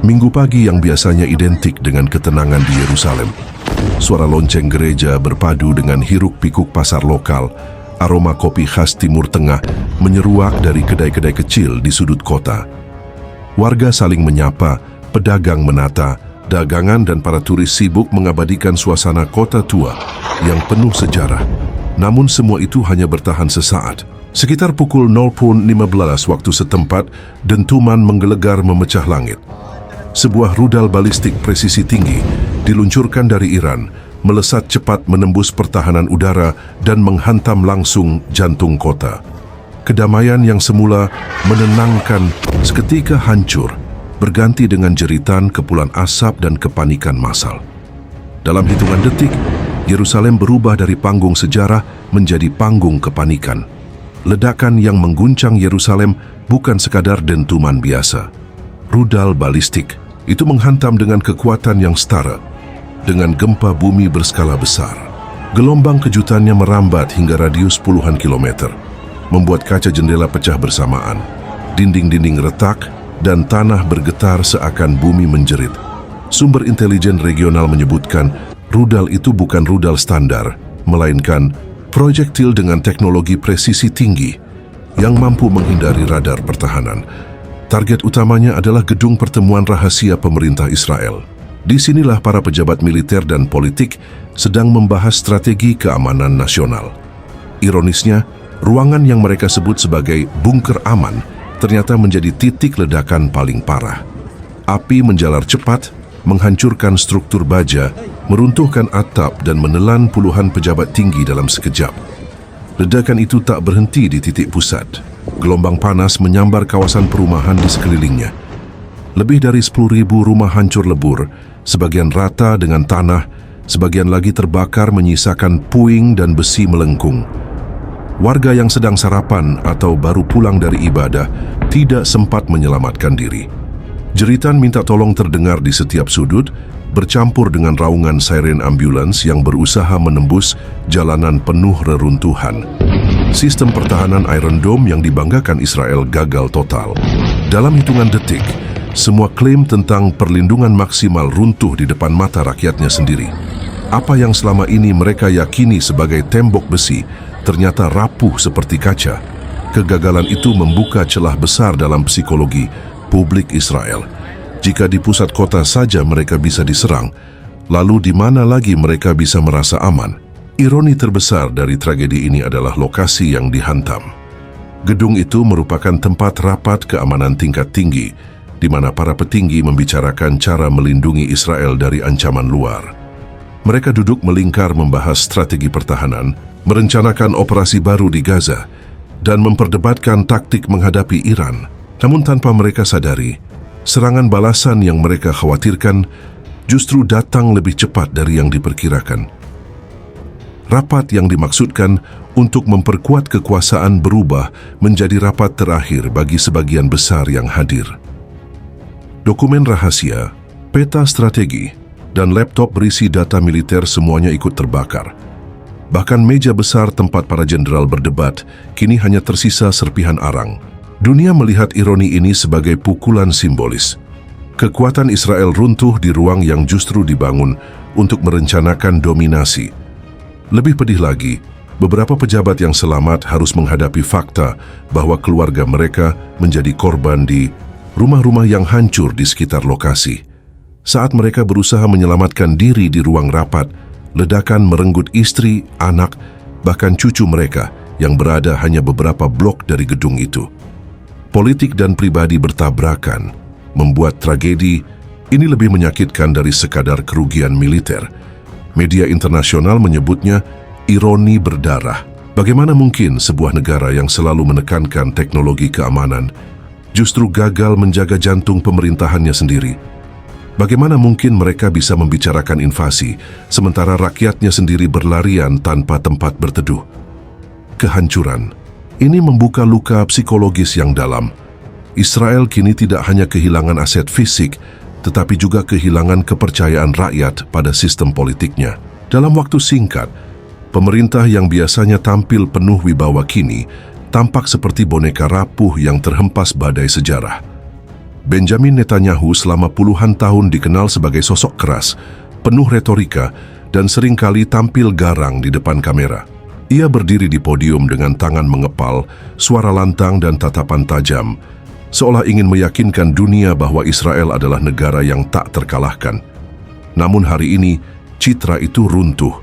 Minggu pagi yang biasanya identik dengan ketenangan di Yerusalem. Suara lonceng gereja berpadu dengan hiruk-pikuk pasar lokal, aroma kopi khas Timur Tengah menyeruak dari kedai-kedai kecil di sudut kota. Warga saling menyapa, pedagang menata, dagangan dan para turis sibuk mengabadikan suasana kota tua yang penuh sejarah. Namun semua itu hanya bertahan sesaat. Sekitar pukul 0.15 waktu setempat, dentuman menggelegar memecah langit. Sebuah rudal balistik presisi tinggi diluncurkan dari Iran, melesat cepat menembus pertahanan udara dan menghantam langsung jantung kota. Kedamaian yang semula menenangkan seketika hancur, berganti dengan jeritan, kepulan asap dan kepanikan massal. Dalam hitungan detik, Yerusalem berubah dari panggung sejarah menjadi panggung kepanikan. Ledakan yang mengguncang Yerusalem bukan sekadar dentuman biasa. Rudal balistik itu menghantam dengan kekuatan yang setara dengan gempa bumi berskala besar. Gelombang kejutannya merambat hingga radius puluhan kilometer, membuat kaca jendela pecah bersamaan, dinding-dinding retak, dan tanah bergetar seakan bumi menjerit. Sumber intelijen regional menyebutkan rudal itu bukan rudal standar, melainkan proyektil dengan teknologi presisi tinggi yang mampu menghindari radar pertahanan. Target utamanya adalah gedung pertemuan rahasia pemerintah Israel. Disinilah para pejabat militer dan politik sedang membahas strategi keamanan nasional. Ironisnya, ruangan yang mereka sebut sebagai bunker aman ternyata menjadi titik ledakan paling parah. Api menjalar cepat, menghancurkan struktur baja, meruntuhkan atap dan menelan puluhan pejabat tinggi dalam sekejap. Ledakan itu tak berhenti di titik pusat. Gelombang panas menyambar kawasan perumahan di sekelilingnya. Lebih dari 10.000 rumah hancur lebur, sebagian rata dengan tanah, sebagian lagi terbakar menyisakan puing dan besi melengkung. Warga yang sedang sarapan atau baru pulang dari ibadah tidak sempat menyelamatkan diri. Jeritan minta tolong terdengar di setiap sudut, bercampur dengan raungan siren ambulans yang berusaha menembus jalanan penuh reruntuhan. Sistem pertahanan Iron Dome yang dibanggakan Israel gagal total. Dalam hitungan detik, semua klaim tentang perlindungan maksimal runtuh di depan mata rakyatnya sendiri. Apa yang selama ini mereka yakini sebagai tembok besi ternyata rapuh seperti kaca. Kegagalan itu membuka celah besar dalam psikologi publik Israel. Jika di pusat kota saja mereka bisa diserang, lalu di mana lagi mereka bisa merasa aman? Ironi terbesar dari tragedi ini adalah lokasi yang dihantam. Gedung itu merupakan tempat rapat keamanan tingkat tinggi, di mana para petinggi membicarakan cara melindungi Israel dari ancaman luar. Mereka duduk melingkar membahas strategi pertahanan, merencanakan operasi baru di Gaza, dan memperdebatkan taktik menghadapi Iran. Namun tanpa mereka sadari, serangan balasan yang mereka khawatirkan justru datang lebih cepat dari yang diperkirakan. Rapat yang dimaksudkan untuk memperkuat kekuasaan berubah menjadi rapat terakhir bagi sebagian besar yang hadir. Dokumen rahasia, peta strategi, dan laptop berisi data militer semuanya ikut terbakar. Bahkan meja besar tempat para jenderal berdebat kini hanya tersisa serpihan arang. Dunia melihat ironi ini sebagai pukulan simbolis. Kekuatan Israel runtuh di ruang yang justru dibangun untuk merencanakan dominasi. Lebih pedih lagi, beberapa pejabat yang selamat harus menghadapi fakta bahwa keluarga mereka menjadi korban di rumah-rumah yang hancur di sekitar lokasi. Saat mereka berusaha menyelamatkan diri di ruang rapat, ledakan merenggut istri, anak, bahkan cucu mereka yang berada hanya beberapa blok dari gedung itu. Politik dan pribadi bertabrakan, membuat tragedi ini lebih menyakitkan dari sekadar kerugian militer. Media internasional menyebutnya ironi berdarah. Bagaimana mungkin sebuah negara yang selalu menekankan teknologi keamanan justru gagal menjaga jantung pemerintahannya sendiri? Bagaimana mungkin mereka bisa membicarakan invasi sementara rakyatnya sendiri berlarian tanpa tempat berteduh? Kehancuran ini membuka luka psikologis yang dalam. Israel kini tidak hanya kehilangan aset fisik, tetapi juga kehilangan kepercayaan rakyat pada sistem politiknya. Dalam waktu singkat, pemerintah yang biasanya tampil penuh wibawa kini tampak seperti boneka rapuh yang terhempas badai sejarah. Benjamin Netanyahu selama puluhan tahun dikenal sebagai sosok keras, penuh retorika, dan seringkali tampil garang di depan kamera. Ia berdiri di podium dengan tangan mengepal, suara lantang dan tatapan tajam, seolah ingin meyakinkan dunia bahwa Israel adalah negara yang tak terkalahkan. Namun hari ini, citra itu runtuh.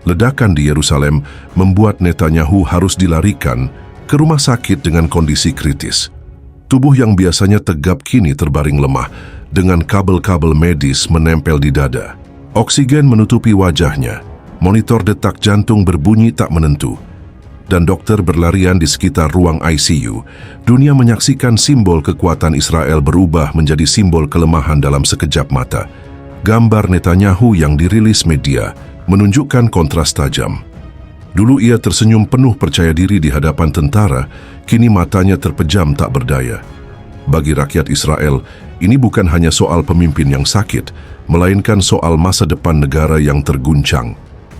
Ledakan di Yerusalem membuat Netanyahu harus dilarikan ke rumah sakit dengan kondisi kritis. Tubuh yang biasanya tegap kini terbaring lemah, dengan kabel-kabel medis menempel di dada. Oksigen menutupi wajahnya, monitor detak jantung berbunyi tak menentu, dan dokter berlarian di sekitar ruang ICU. Dunia menyaksikan simbol kekuatan Israel berubah menjadi simbol kelemahan dalam sekejap mata. Gambar Netanyahu yang dirilis media menunjukkan kontras tajam. Dulu ia tersenyum penuh percaya diri di hadapan tentara, kini matanya terpejam tak berdaya. Bagi rakyat Israel, ini bukan hanya soal pemimpin yang sakit, melainkan soal masa depan negara yang terguncang.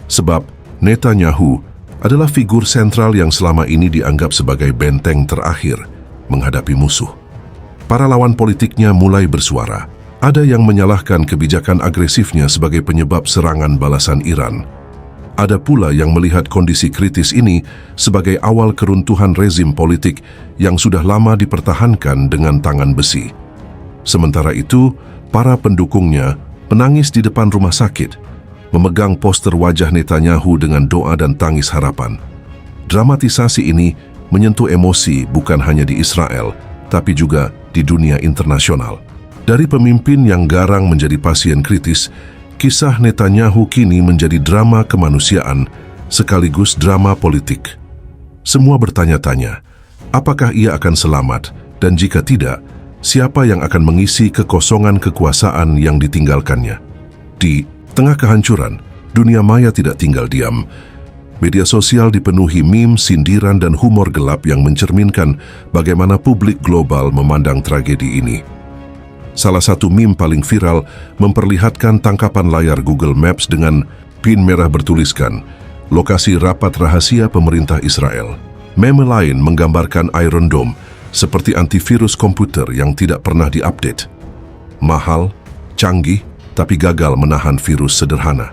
Sebab Netanyahu adalah figur sentral yang selama ini dianggap sebagai benteng terakhir menghadapi musuh. Para lawan politiknya mulai bersuara. Ada yang menyalahkan kebijakan agresifnya sebagai penyebab serangan balasan Iran. Ada pula yang melihat kondisi kritis ini sebagai awal keruntuhan rezim politik yang sudah lama dipertahankan dengan tangan besi. Sementara itu, para pendukungnya menangis di depan rumah sakit, memegang poster wajah Netanyahu dengan doa dan tangis harapan. Dramatisasi ini menyentuh emosi bukan hanya di Israel, tapi juga di dunia internasional. Dari pemimpin yang garang menjadi pasien kritis, kisah Netanyahu kini menjadi drama kemanusiaan sekaligus drama politik. Semua bertanya-tanya, apakah ia akan selamat, dan jika tidak, siapa yang akan mengisi kekosongan kekuasaan yang ditinggalkannya? Di tengah kehancuran, dunia maya tidak tinggal diam. Media sosial dipenuhi meme, sindiran, dan humor gelap yang mencerminkan bagaimana publik global memandang tragedi ini. Salah satu meme paling viral memperlihatkan tangkapan layar Google Maps dengan pin merah bertuliskan, lokasi rapat rahasia pemerintah Israel. Meme lain menggambarkan Iron Dome seperti antivirus komputer yang tidak pernah diupdate. Mahal, canggih, tapi gagal menahan virus sederhana.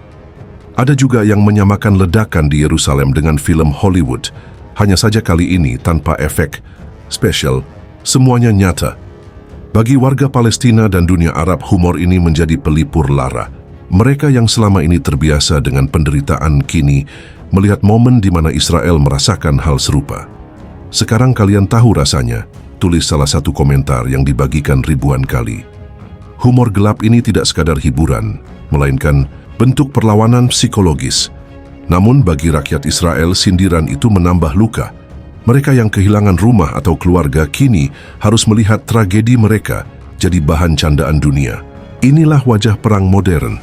Ada juga yang menyamakan ledakan di Yerusalem dengan film Hollywood, hanya saja kali ini tanpa efek spesial, semuanya nyata. Bagi warga Palestina dan dunia Arab, humor ini menjadi pelipur lara. Mereka yang selama ini terbiasa dengan penderitaan kini melihat momen di mana Israel merasakan hal serupa. Sekarang kalian tahu rasanya, tulis salah satu komentar yang dibagikan ribuan kali. Humor gelap ini tidak sekadar hiburan, melainkan bentuk perlawanan psikologis. Namun bagi rakyat Israel, sindiran itu menambah luka. Mereka yang kehilangan rumah atau keluarga kini harus melihat tragedi mereka jadi bahan candaan dunia. Inilah wajah perang modern.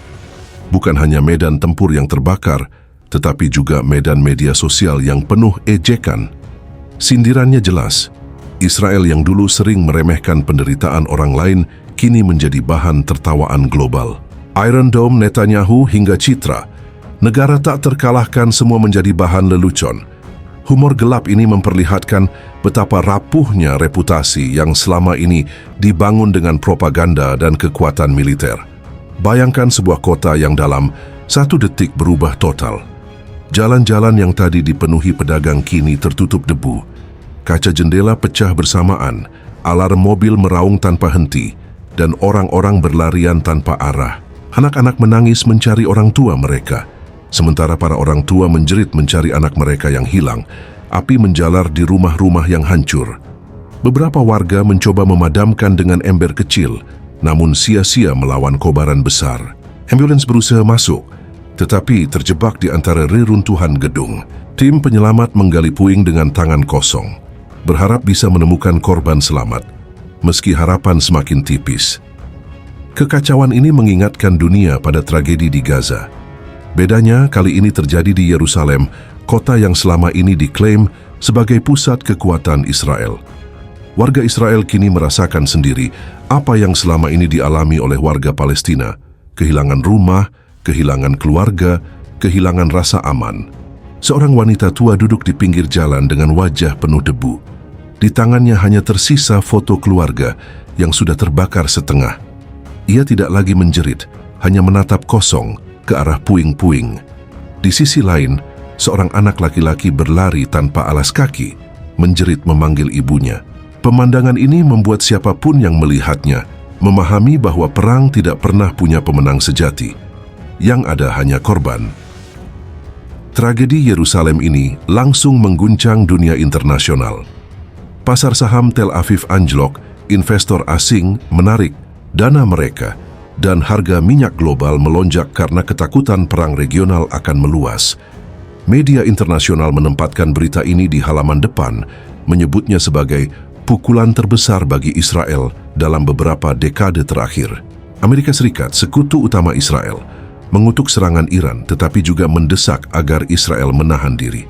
Bukan hanya medan tempur yang terbakar, tetapi juga medan media sosial yang penuh ejekan. Sindirannya jelas. Israel yang dulu sering meremehkan penderitaan orang lain kini menjadi bahan tertawaan global. Iron Dome, Netanyahu, hingga citra negara tak terkalahkan semua menjadi bahan lelucon. Humor gelap ini memperlihatkan betapa rapuhnya reputasi yang selama ini dibangun dengan propaganda dan kekuatan militer. Bayangkan sebuah kota yang dalam 1 detik berubah total. Jalan-jalan yang tadi dipenuhi pedagang kini tertutup debu. Kaca jendela pecah bersamaan, alarm mobil meraung tanpa henti, dan orang-orang berlarian tanpa arah. Anak-anak menangis mencari orang tua mereka. Sementara para orang tua menjerit mencari anak mereka yang hilang, api menjalar di rumah-rumah yang hancur. Beberapa warga mencoba memadamkan dengan ember kecil, namun sia-sia melawan kobaran besar. Ambulans berusaha masuk, tetapi terjebak di antara reruntuhan gedung. Tim penyelamat menggali puing dengan tangan kosong, berharap bisa menemukan korban selamat, meski harapan semakin tipis. Kekacauan ini mengingatkan dunia pada tragedi di Gaza. Bedanya kali ini terjadi di Yerusalem, kota yang selama ini diklaim sebagai pusat kekuatan Israel. Warga Israel kini merasakan sendiri apa yang selama ini dialami oleh warga Palestina, kehilangan rumah, kehilangan keluarga, kehilangan rasa aman. Seorang wanita tua duduk di pinggir jalan dengan wajah penuh debu. Di tangannya hanya tersisa foto keluarga yang sudah terbakar setengah. Ia tidak lagi menjerit, hanya menatap kosong ke arah puing-puing. Di sisi lain, seorang anak laki-laki berlari tanpa alas kaki, menjerit memanggil ibunya. Pemandangan ini membuat siapapun yang melihatnya memahami bahwa perang tidak pernah punya pemenang sejati. Yang ada hanya korban. Tragedi Yerusalem ini langsung mengguncang dunia internasional. Pasar saham Tel Aviv anjlok, investor asing menarik dana mereka, dan harga minyak global melonjak karena ketakutan perang regional akan meluas. Media internasional menempatkan berita ini di halaman depan, menyebutnya sebagai pukulan terbesar bagi Israel dalam beberapa dekade terakhir. Amerika Serikat, sekutu utama Israel, mengutuk serangan Iran tetapi juga mendesak agar Israel menahan diri.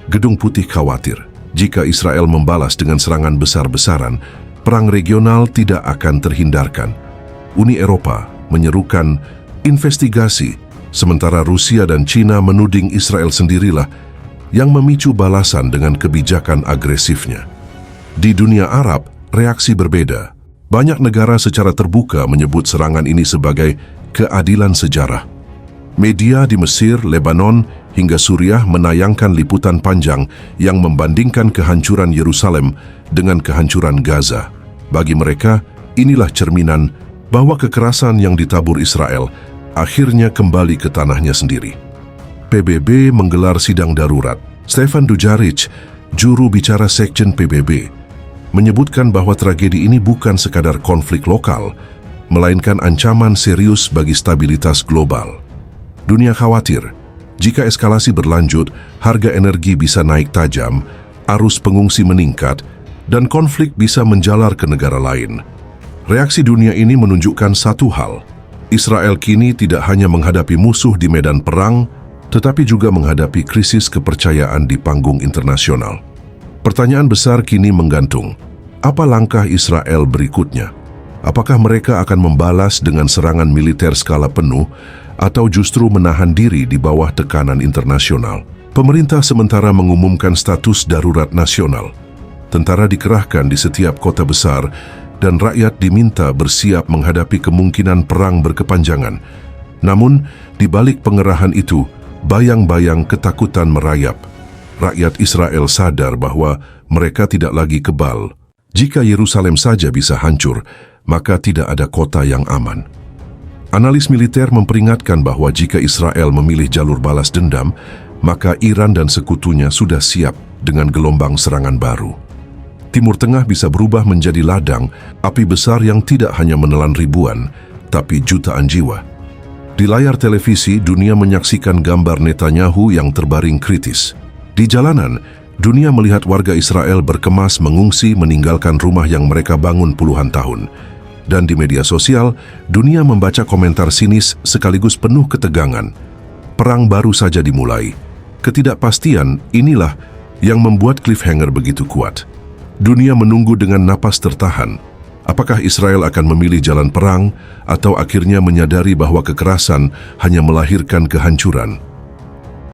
Gedung Putih khawatir, jika Israel membalas dengan serangan besar-besaran, perang regional tidak akan terhindarkan. Uni Eropa menyerukan investigasi, sementara Rusia dan China menuding Israel sendirilah yang memicu balasan dengan kebijakan agresifnya. Di dunia Arab, reaksi berbeda. Banyak negara secara terbuka menyebut serangan ini sebagai keadilan sejarah. Media di Mesir, Lebanon, hingga Suriah menayangkan liputan panjang yang membandingkan kehancuran Yerusalem dengan kehancuran Gaza. Bagi mereka, inilah cerminan bahwa kekerasan yang ditabur Israel akhirnya kembali ke tanahnya sendiri. PBB menggelar sidang darurat. Stefan Dujarric, juru bicara Sekjen PBB, menyebutkan bahwa tragedi ini bukan sekadar konflik lokal, melainkan ancaman serius bagi stabilitas global. Dunia khawatir, jika eskalasi berlanjut, harga energi bisa naik tajam, arus pengungsi meningkat, dan konflik bisa menjalar ke negara lain. Reaksi dunia ini menunjukkan satu hal, Israel kini tidak hanya menghadapi musuh di medan perang, tetapi juga menghadapi krisis kepercayaan di panggung internasional. Pertanyaan besar kini menggantung, apa langkah Israel berikutnya? Apakah mereka akan membalas dengan serangan militer skala penuh atau justru menahan diri di bawah tekanan internasional? Pemerintah sementara mengumumkan status darurat nasional. Tentara dikerahkan di setiap kota besar dan rakyat diminta bersiap menghadapi kemungkinan perang berkepanjangan. Namun, di balik pengerahan itu, bayang-bayang ketakutan merayap. Rakyat Israel sadar bahwa mereka tidak lagi kebal. Jika Yerusalem saja bisa hancur, maka tidak ada kota yang aman. Analis militer memperingatkan bahwa jika Israel memilih jalur balas dendam, maka Iran dan sekutunya sudah siap dengan gelombang serangan baru. Timur Tengah bisa berubah menjadi ladang api besar yang tidak hanya menelan ribuan, tapi jutaan jiwa. Di layar televisi, dunia menyaksikan gambar Netanyahu yang terbaring kritis. Di jalanan, dunia melihat warga Israel berkemas mengungsi meninggalkan rumah yang mereka bangun puluhan tahun. Dan di media sosial, dunia membaca komentar sinis sekaligus penuh ketegangan. Perang baru saja dimulai. Ketidakpastian inilah yang membuat cliffhanger begitu kuat. Dunia menunggu dengan napas tertahan. Apakah Israel akan memilih jalan perang atau akhirnya menyadari bahwa kekerasan hanya melahirkan kehancuran?